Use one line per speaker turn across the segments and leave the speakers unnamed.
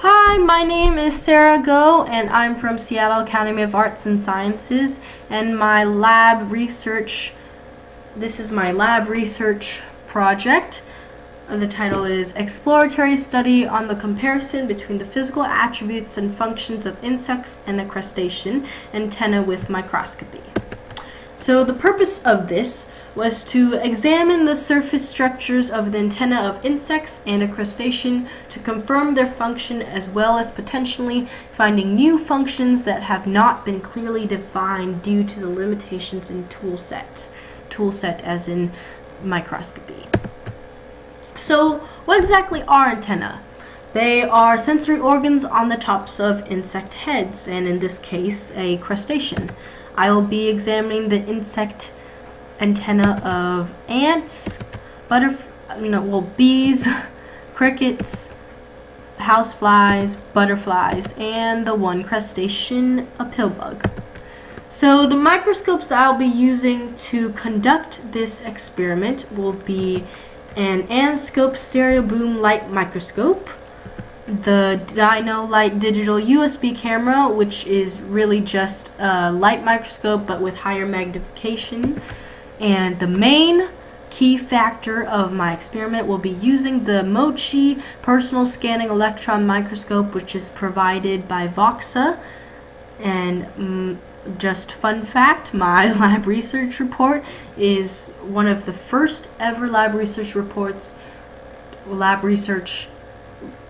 Hi, my name is Sarah Goh, and I'm from Seattle Academy of Arts and Sciences, and this is my lab research project. The title is Exploratory Study on the Comparison Between the Physical Attributes and Functions of Insects and a Crustacean Antenna with Microscopy. So the purpose of this was to examine the surface structures of the antenna of insects and a crustacean to confirm their function, as well as potentially finding new functions that have not been clearly defined due to the limitations in toolset as in microscopy. So what exactly are antennae? They are sensory organs on the tops of insect heads, and in this case a crustacean. I will be examining the insect antenna of ants, bees, crickets, houseflies, butterflies, and the one crustacean, a pillbug. So the microscopes that I'll be using to conduct this experiment will be an aniscope stereo boom light microscope, the Dino Light digital USB camera, which is really just a light microscope but with higher magnification, and the main key factor of my experiment will be using the Mochi personal scanning electron microscope, which is provided by Voxa. And just fun fact, my lab research report is one of the first ever lab research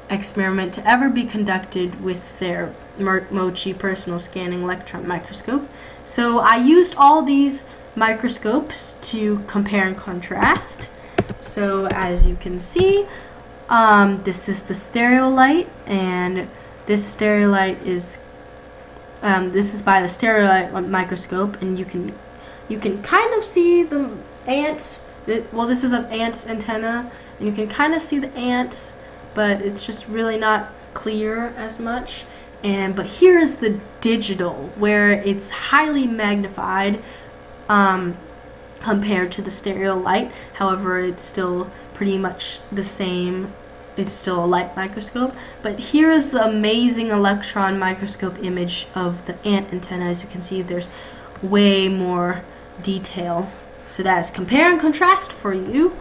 experiment to ever be conducted with their Mochi personal scanning electron microscope. So I used all these microscopes to compare and contrast. So as you can see, this is the stereo light, and this stereo light is this is by the stereo light microscope, and you can kind of see the ants. This is an ant's antenna, and you can kind of see the ants, but it's just really not clear as much. But here is the digital, where it's highly magnified compared to the stereo light. However, it's still pretty much the same. It's still a light microscope. But here is the amazing electron microscope image of the ant antenna. As you can see, there's way more detail. So that's compare and contrast for you.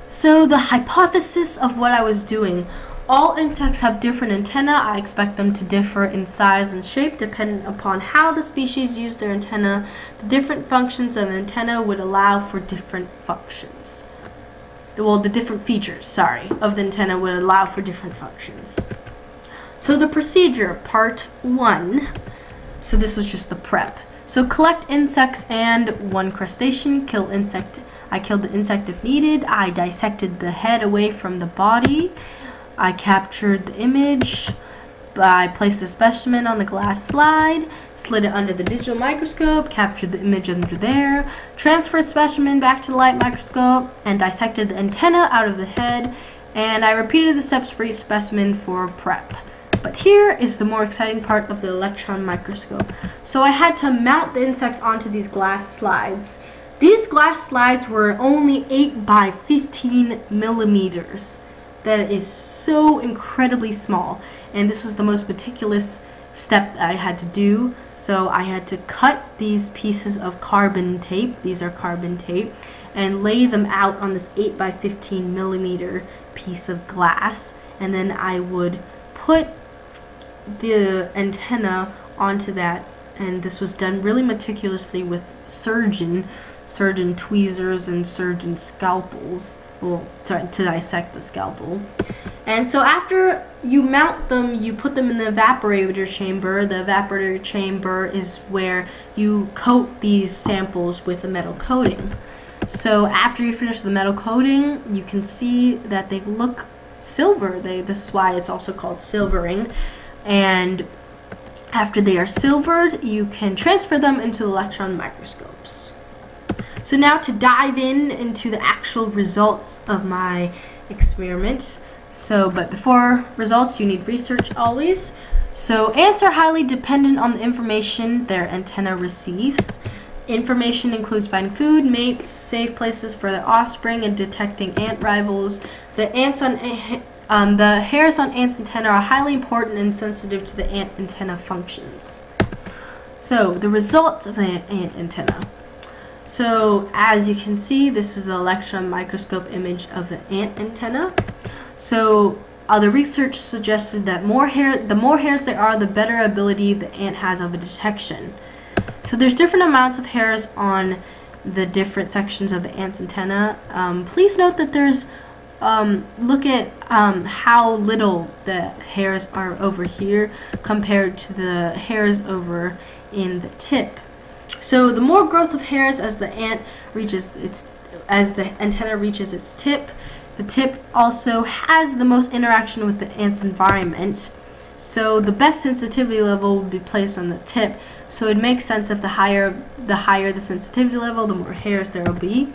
So the hypothesis of what I was doing: all insects have different antennae. I expect them to differ in size and shape depending upon how the species use their antenna. The different functions of the antenna would allow for different functions. The different features, of the antenna would allow for different functions. So the procedure, part 1. So this was just the prep. So collect insects and one crustacean, kill insect. I killed the insect if needed. I dissected the head away from the body. I captured the image. I placed the specimen on the glass slide, slid it under the digital microscope, captured the image under there, transferred specimen back to the light microscope, and dissected the antenna out of the head, and I repeated the steps for each specimen for prep. But here is the more exciting part of the electron microscope. So I had to mount the insects onto these glass slides. These glass slides were only 8 by 15 millimeters. That is so incredibly small, and this was the most meticulous step that I had to do. So I had to cut these pieces of carbon tape, these are carbon tape, and lay them out on this 8 by 15 millimeter piece of glass, and then I would put the antenna onto that, and this was done really meticulously with surgeon tweezers and surgeon scalpels, to dissect the scalpel. And so after you mount them, you put them in the evaporator chamber. The evaporator chamber is where you coat these samples with a metal coating. So after you finish the metal coating, you can see that they look silver. This is why it's also called silvering. And after they are silvered, you can transfer them into electron microscopes. So now to dive into the actual results of my experiment. But before results, you need research always. So ants are highly dependent on the information their antenna receives. Information includes finding food, mates, safe places for their offspring, and detecting ant rivals. The ants on the hairs on ants' antennae are highly important and sensitive to the ant antenna functions. So the results of the ant antenna. So as you can see, this is the electron microscope image of the ant antenna. So the research suggested that the more hairs there are, the better ability the ant has of a detection. So there's different amounts of hairs on the different sections of the ant's antenna. Please note that there's look at how little the hairs are over here compared to the hairs over in the tip. So the more growth of hairs as the antenna reaches its tip, the tip also has the most interaction with the ant's environment. So the best sensitivity level would be placed on the tip. So it makes sense if the higher the sensitivity level, the more hairs there will be.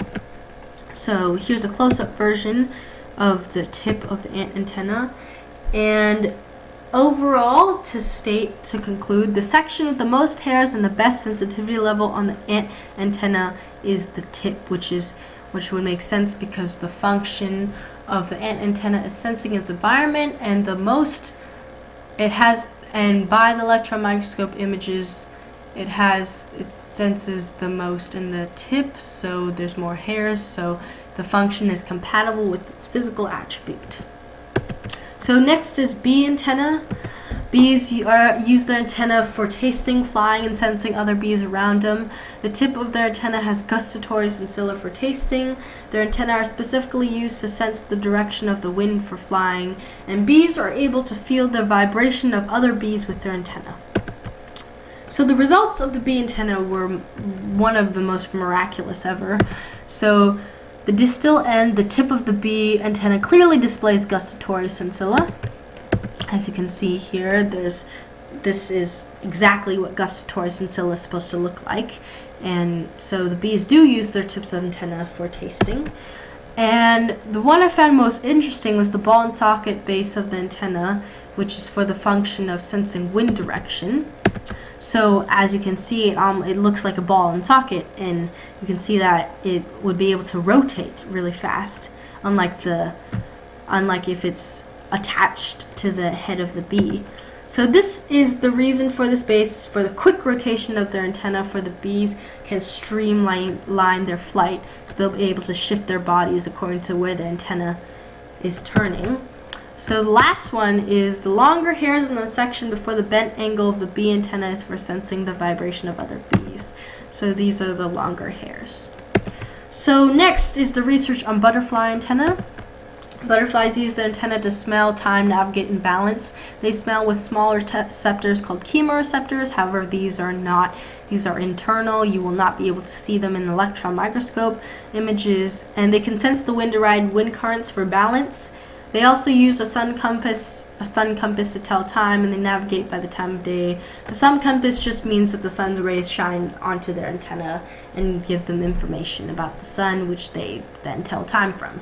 So here's a close-up version of the tip of the ant antenna. And overall, to conclude, the section with the most hairs and the best sensitivity level on the ant antenna is the tip, which would make sense because the function of the ant antenna is sensing its environment, and by the electron microscope images, it senses the most in the tip, so there's more hairs, so the function is compatible with its physical attribute. So next is bee antenna. Bees use their antenna for tasting, flying, and sensing other bees around them. The tip of their antenna has gustatory sensilla for tasting. Their antennae are specifically used to sense the direction of the wind for flying, and bees are able to feel the vibration of other bees with their antenna. So the results of the bee antenna were one of the most miraculous ever. So the distal end, the tip of the bee antenna, clearly displays gustatory sensilla. As you can see here, this is exactly what gustatory sensilla is supposed to look like. And so the bees do use their tips of antenna for tasting. And the one I found most interesting was the ball and socket base of the antenna, which is for the function of sensing wind direction. So as you can see, it looks like a ball and socket, and you can see that it would be able to rotate really fast, unlike if it's attached to the head of the bee. So this is the reason for this base, for the quick rotation of their antenna, for the bees can streamline their flight, so they'll be able to shift their bodies according to where the antenna is turning. So the last one is the longer hairs in the section before the bent angle of the bee antenna is for sensing the vibration of other bees. So these are the longer hairs. So next is the research on butterfly antenna. Butterflies use their antenna to smell, time, navigate, and balance. They smell with smaller receptors called chemoreceptors. However, these are internal. You will not be able to see them in the electron microscope images. And they can sense the wind to ride wind currents for balance. They also use a sun compass to tell time, and they navigate by the time of day. The sun compass just means that the sun's rays shine onto their antenna and give them information about the sun, which they then tell time from.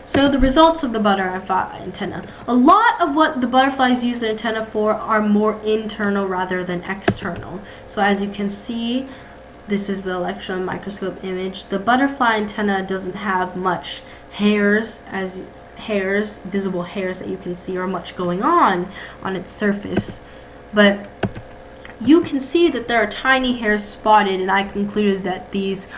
So the results of the butterfly antenna. A lot of what the butterflies use their antenna for are more internal rather than external. So as you can see, this is the electron microscope image. The butterfly antenna doesn't have much visible hairs that you can see, or much going on its surface, but you can see that there are tiny hairs spotted, and I concluded that these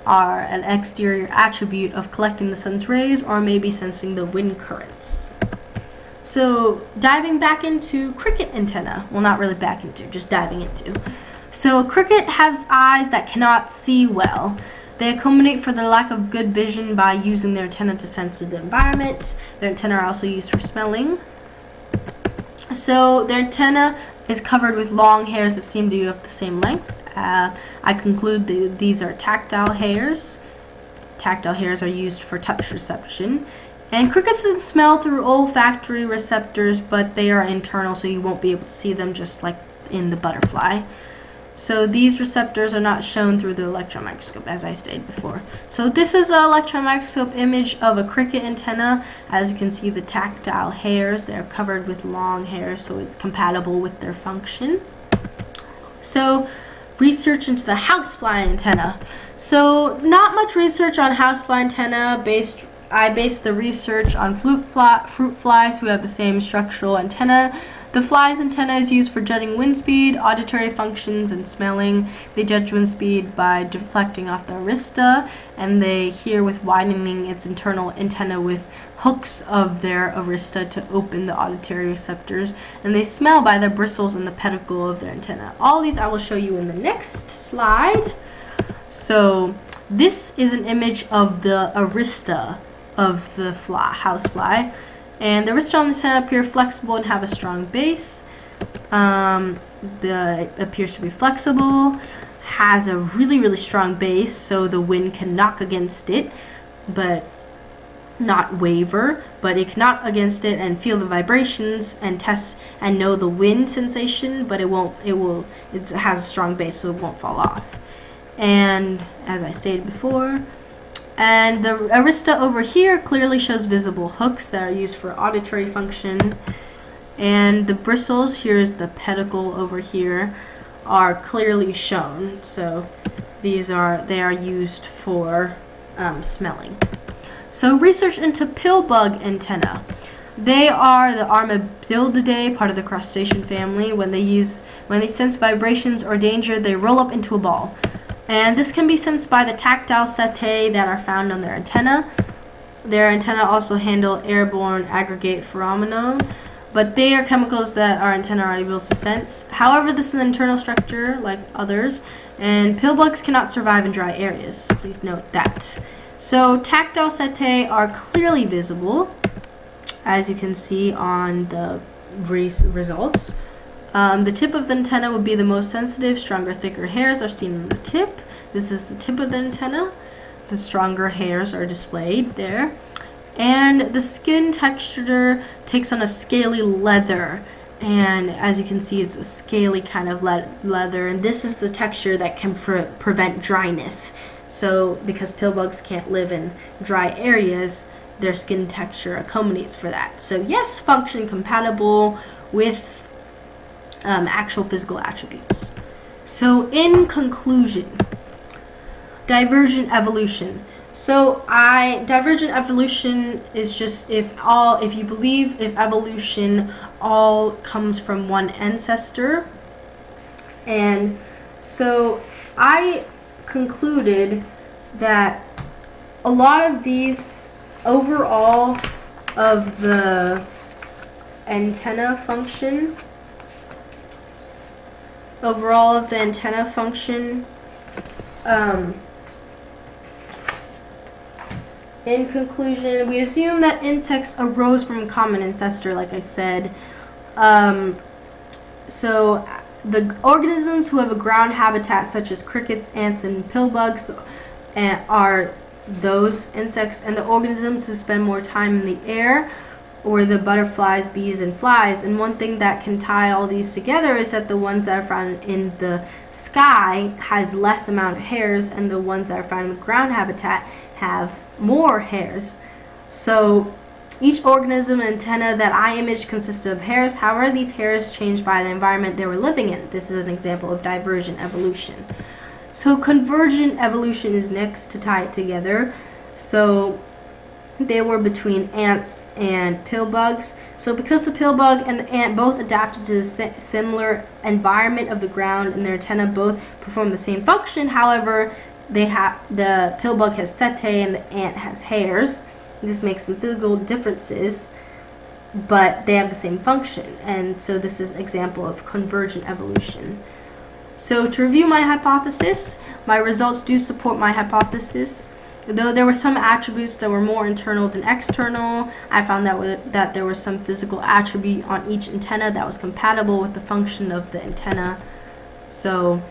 are an exterior attribute of collecting the sun's rays, or maybe sensing the wind currents. So diving back into cricket antenna, well, not really back into, just diving into. So cricket has eyes that cannot see well. They accommodate for their lack of good vision by using their antenna to sense the environment. Their antennae are also used for smelling. So their antenna is covered with long hairs that seem to be of the same length. I conclude these are tactile hairs. Tactile hairs are used for touch reception. And crickets can smell through olfactory receptors, but they are internal, so you won't be able to see them, just like in the butterfly. So these receptors are not shown through the electron microscope, as I stated before. So this is an electron microscope image of a cricket antenna. As you can see, the tactile hairs, they're covered with long hairs, so it's compatible with their function. So research into the housefly antenna. So not much research on housefly antenna based I based the research on fruit flies who have the same structural antenna. The fly's antenna is used for judging wind speed, auditory functions, and smelling. They judge wind speed by deflecting off the arista, and they hear with widening its internal antenna with hooks of their arista to open the auditory receptors, and they smell by the bristles and the pedicle of their antenna. All these I will show you in the next slide. So this is an image of the arista of the housefly. And the arista on the antenna appear flexible and have a strong base. Appears to be flexible, has a really strong base, so the wind can knock against it, but not waver. But it can knock against it and feel the vibrations and test and know the wind sensation, but it has a strong base, so it won't fall off. And as I stated before. And the arista over here clearly shows visible hooks that are used for auditory function. And the bristles, here's the pedicle over here, are clearly shown. So they are used for smelling. So research into pill bug antenna. They are the Armadillidae, part of the crustacean family. When they sense vibrations or danger, they roll up into a ball. And this can be sensed by the tactile setae that are found on their antenna. Their antenna also handle airborne aggregate phenomena, but they are chemicals that our antenna are able to sense. However, this is an internal structure like others, and pill bugs cannot survive in dry areas. Please note that. So tactile setae are clearly visible, as you can see on the results. The tip of the antenna would be the most sensitive. Stronger, thicker hairs are seen on the tip. This is the tip of the antenna. The stronger hairs are displayed there. And the skin texture takes on a scaly leather. And as you can see, it's a scaly kind of leather. And this is the texture that can prevent dryness. So because pill bugs can't live in dry areas, their skin texture accommodates for that. So yes, function compatible with actual physical attributes. So in conclusion, divergent evolution. So divergent evolution is just if evolution all comes from one ancestor. And so I concluded that a lot of these overall of the antenna function in conclusion, we assume that insects arose from a common ancestor, like I said. So the organisms who have a ground habitat, such as crickets, ants, and pill bugs, are those insects, and the organisms who spend more time in the air, or the butterflies, bees, and flies. And one thing that can tie all these together is that the ones that are found in the sky has less amount of hairs, and the ones that are found in the ground habitat have more hairs. So each organism and antenna that I imaged consisted of hairs. However, these hairs changed by the environment they were living in. This is an example of divergent evolution. So convergent evolution is next to tie it together. So they were between ants and pill bugs. So because the pill bug and the ant both adapted to the similar environment of the ground, and their antenna both perform the same function, however, the pill bug has setae and the ant has hairs. This makes some physical differences, but they have the same function. And so this is an example of convergent evolution. So to review my hypothesis, my results do support my hypothesis. Though there were some attributes that were more internal than external, I found that there was some physical attribute on each antenna that was compatible with the function of the antenna. So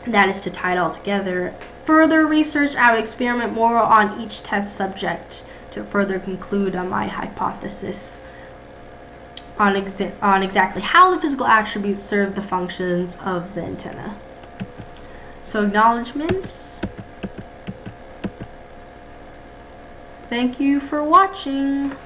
that is to tie it all together. Further research, I would experiment more on each test subject to further conclude on my hypothesis on exactly how the physical attributes serve the functions of the antenna. So acknowledgements. Thank you for watching.